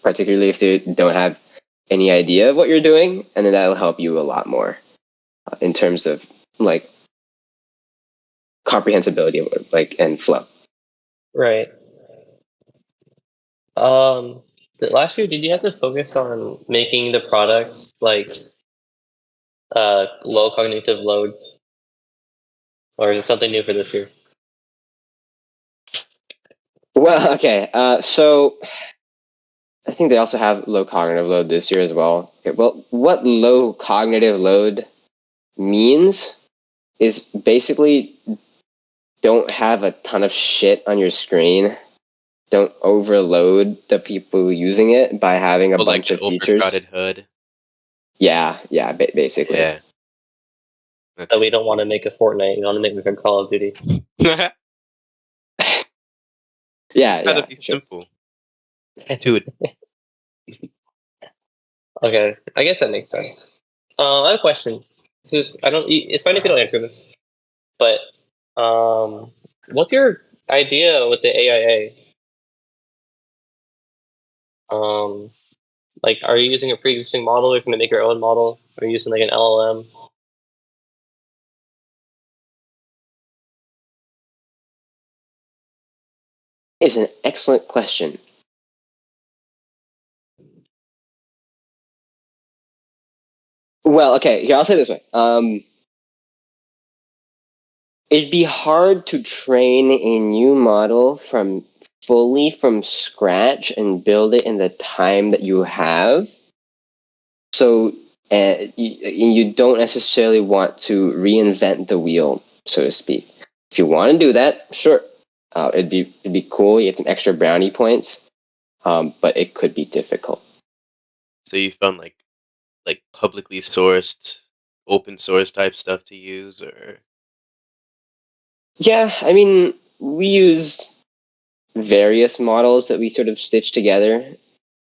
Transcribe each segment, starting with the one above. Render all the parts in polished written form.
particularly if they don't have any idea of what you're doing, and then that'll help you a lot more in terms of like comprehensibility and flow. Right. Last year, did you have to focus on making the products like low cognitive load, or is it something new for this year? Well, okay, so I think they also have low cognitive load this year as well. Okay, well, what low cognitive load means is basically don't have a ton of shit on your screen. Don't overload the people using it by having a bunch like of the features. overcrowded HUD. Yeah, basically. Yeah. So we don't want to make a Fortnite. We want to make like a Call of Duty. Yeah, Gotta be sure. simple. Dude. Okay, I guess that makes sense. I have a question. I don't. It's fine if you don't answer this, but what's your idea with the AIA? Like, are you using a pre-existing model, or are you going to make your own model? Are you using like an LLM? It's an excellent question. Well, okay, here I'll say it this way. It'd be hard to train a new model fully from scratch and build it in the time that you have. So you don't necessarily want to reinvent the wheel, so to speak. If you want to do that, sure, it'd be cool. You get some extra brownie points, but it could be difficult. So you found like publicly sourced, open source type stuff to use, or Yeah, I mean, we used various models that we sort of stitched together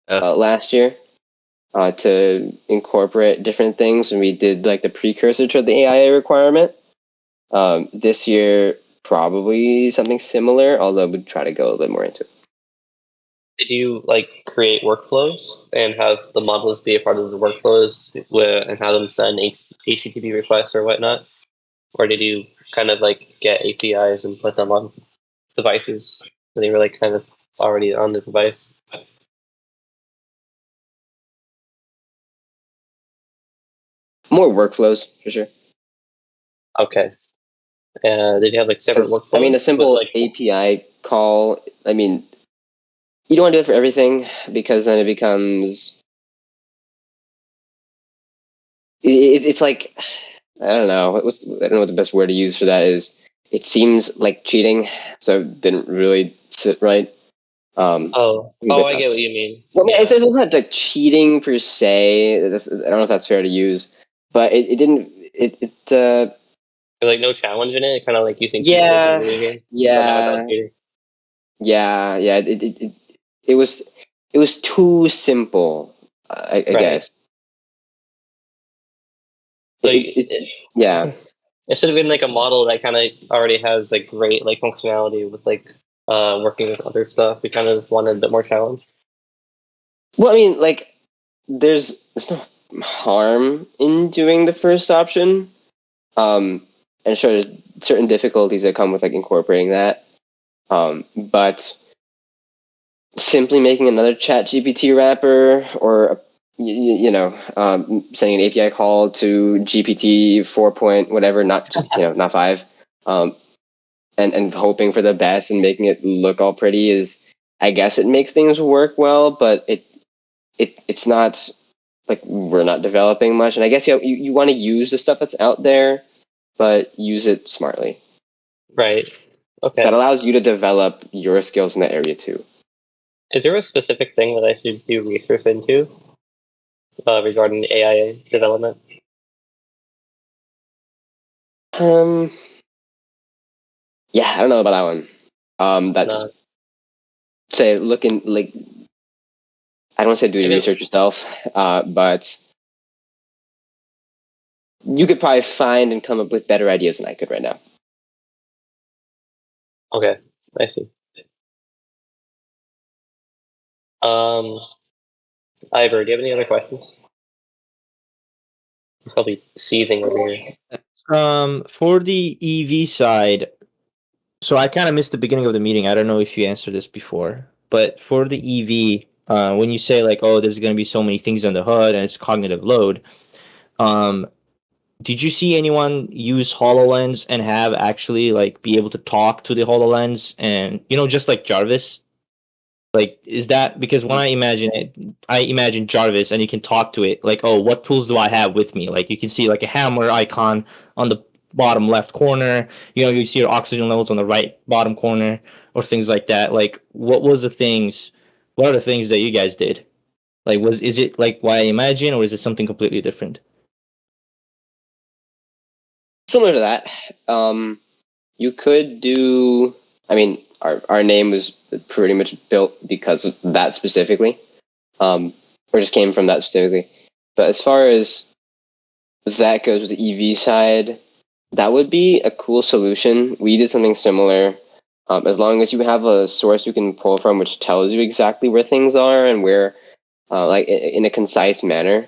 last year to incorporate different things, and we did like the precursor to the AIA requirement. This year, probably something similar, although we'd try to go a little bit more into it. Did you like create workflows and have the models be a part of the workflows and have them send HTTP requests or whatnot? Or did you kind of like get APIs and put them on devices so they were like kind of already on the device? More workflows for sure. Okay. Did you have like separate workflows? I mean, a simple with, like, API call. I mean, you don't want to do it for everything because then it becomes. It's like I don't know. I don't know what the best word to use for that is. It seems like cheating, so it didn't really sit right. I get what you mean. Well, I mean, Yeah. it's not like cheating per se. I don't know if that's fair to use, but it didn't. There's like no challenge in it. Kind of like using cheat codes in a video game. But now it's cheating. Yeah. It was too simple. I guess. So yeah. It should have been like a model that kind of already has like great like functionality with like working with other stuff. We kind of just wanted a bit more challenge. Well, I mean, like, there's no harm in doing the first option. And sure, there's certain difficulties that come with like incorporating that. But simply making another Chat GPT wrapper or sending an API call to GPT 4 point whatever, not just not 5, and hoping for the best and making it look all pretty is, I guess it makes things work well, but it's not like we're not developing much. And I guess you want to use the stuff that's out there, but use it smartly. Right. Okay. That allows you to develop your skills in that area too. Is there a specific thing that I should do research into regarding AI development? Yeah, I don't know about that one. That's say looking like I don't want to say do the research yourself, but you could probably find and come up with better ideas than I could right now. Okay, I see. Ivor, do you have any other questions? He's probably seething over here. For the EV side, so I kind of missed the beginning of the meeting. I don't know if you answered this before, but for the EV, when you say like, oh, there's going to be so many things on the hood and it's cognitive load, um, did you see anyone use HoloLens and have actually like be able to talk to the HoloLens and just like Jarvis? Like, is that because when I imagine it, I imagine Jarvis and you can talk to it like, oh, what tools do I have with me? Like, you can see like a hammer icon on the bottom left corner. You see your oxygen levels on the right bottom corner or things like that. Like, what are the things that you guys did? Like, is it like what I imagine or is it something completely different? Similar to that, you could do. I mean, our name was pretty much built because of that specifically, or just came from that specifically. But as far as that goes with the EV side, that would be a cool solution. We did something similar. As long as you have a source you can pull from, which tells you exactly where things are and where, like in a concise manner.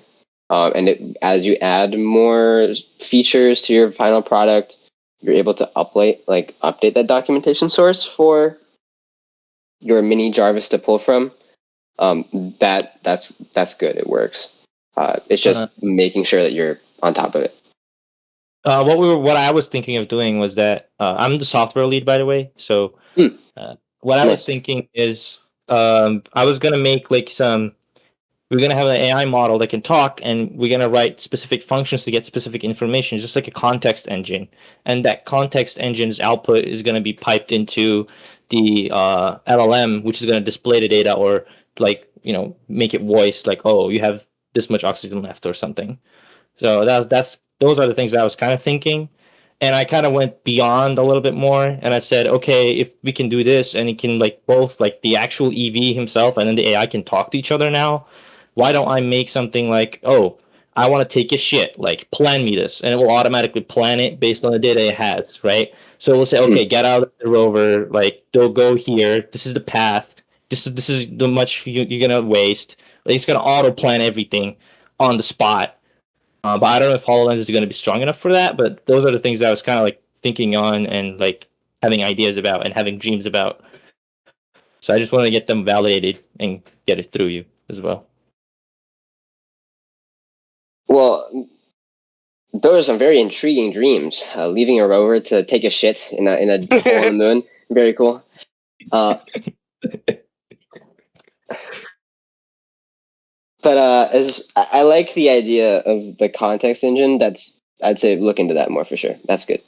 As you add more features to your final product, you're able to update that documentation source for your mini Jarvis to pull from. That's good. It works. It's Uh, just making sure that you're on top of it. what I was thinking of doing was that I'm the software lead, by the way. So Hmm, what I was nice. thinking is I was gonna make like some. We're gonna have an AI model that can talk, and we're gonna write specific functions to get specific information, just like a context engine. And that context engine's output is gonna be piped into the LLM, which is gonna display the data or like make it voice like, oh, you have this much oxygen left or something. So that's those are the things that I was kind of thinking, and I kind of went beyond a little bit more, and I said, okay, if we can do this, and it can like both like the actual EV himself and then the AI can talk to each other now, why don't I make something like, oh, I want to take a shit, like plan me this, and it will automatically plan it based on the data it has, right? So we'll say, Hmm. okay, get out of the rover, like they'll go here. This is the path. This is the much you're gonna waste. Like, it's gonna auto plan everything on the spot, but I don't know if HoloLens is going to be strong enough for that. But those are the things I was kind of like thinking on and like having ideas about and having dreams about. So I just want to get them validated and get it through you as well. Well, those are some very intriguing dreams. Leaving a rover to take a shit in a hole in the moon, very cool. But I like the idea of the context engine. I'd say look into that more for sure. That's good.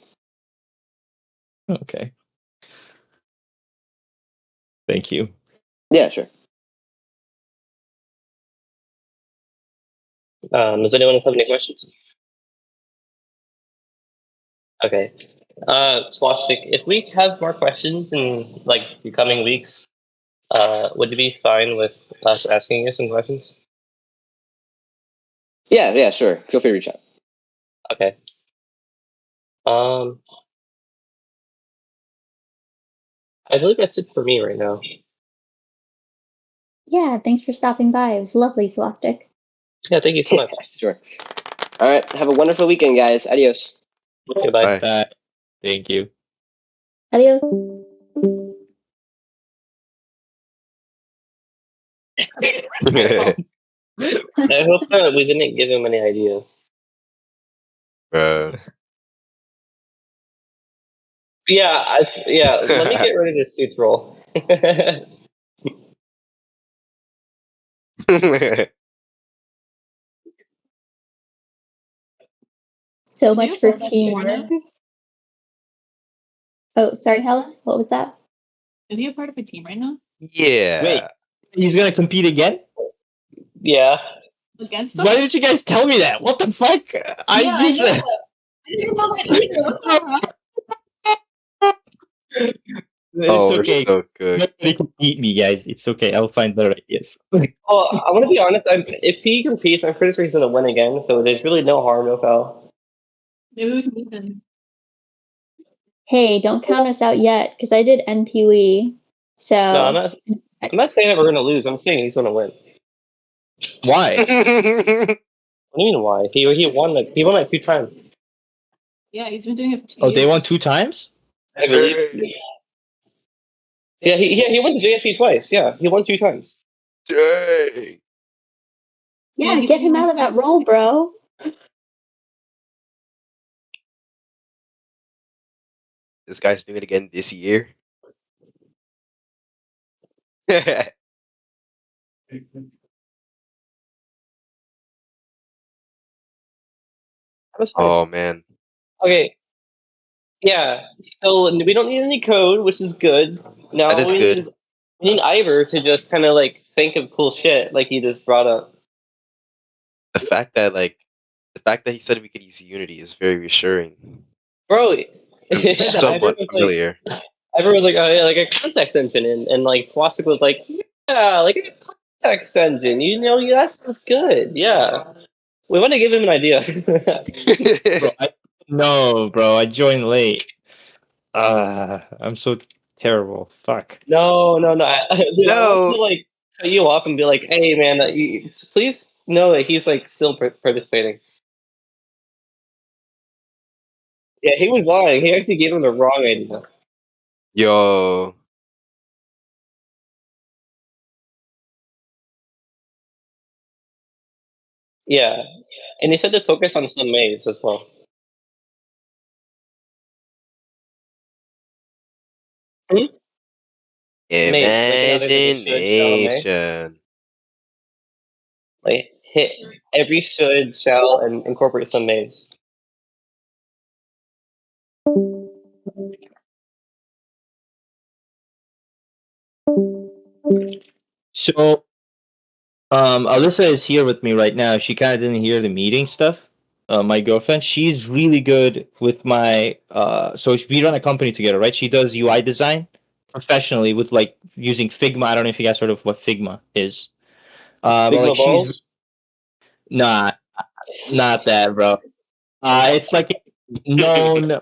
Okay. Thank you. Yeah, sure. Does anyone else have any questions? Okay. Swastik, if we have more questions in like the coming weeks, would you be fine with us asking you some questions? Yeah, sure. Feel free to reach out. Okay. I believe that's it for me right now. Yeah, thanks for stopping by. It was lovely, Swastik. Yeah, thank you so much. Sure. All right. Have a wonderful weekend, guys. Adios. Goodbye. Bye. Thank you. Adios. I hope that we didn't give him any ideas. Bro. Yeah, let me get rid of this suits roll. So Is he much a for part of the team right teamwork. now? Oh, sorry, Helen. What was that? Is he a part of a team right now? Yeah. Wait, he's gonna compete again? Yeah. Against us? Why didn't you guys tell me that? What the fuck? I Yeah, I just know. I didn't know that either. What the heck? it's Oh, it's okay. so good. Nobody can beat me, guys. It's okay. I'll find better ideas. Well, I want to be honest. If he competes, I'm pretty sure he's going to win again. So there's really no harm, no foul. Maybe we can beat them. Hey, don't count us out yet, because I did NPWE. So No, I'm not saying that we're going to lose. I'm saying he's going to win. Why? What do you mean why? He won like 2 times. Yeah, he's been doing it for 2 Oh, years. they won 2 times? I believe. Yeah, he won the JSC twice. Yeah, he won 2 times. Dang. Yeah, he's get him been- out of that role, bro. This guy's doing it again this year. That's nice. Oh man, Okay. Yeah. So we don't need any code, which is good. Now that is we good. need Ivor to just kind of like think of cool shit, like he just brought up. The fact that he said we could use Unity is very reassuring. Bro, Somewhat familiar. Ivor was like, oh, yeah, like a context engine, and like Swastika was like, yeah, like a context engine. You know, that's good. Yeah. We want to give him an idea. Bro, I joined late. I'm so terrible. Fuck. No. Dude, I want No. to like cut you off and be like, hey man, please know that he's like still participating. Yeah, he was lying. He actually gave him the wrong idea. Yo. Yeah, and he said to focus on some maze as well. Hmm? Maze, like there's like a should, shall, and may. Imagination. Like hit every should, shall, and incorporate some maze. So, Alyssa is here with me right now. She kind of didn't hear the meeting stuff. My girlfriend, she's really good with my. So we run a company together, right? She does UI design professionally with like using Figma. I don't know if you guys heard of what Figma is. But like Figma she's balls. not that, bro. It's like known.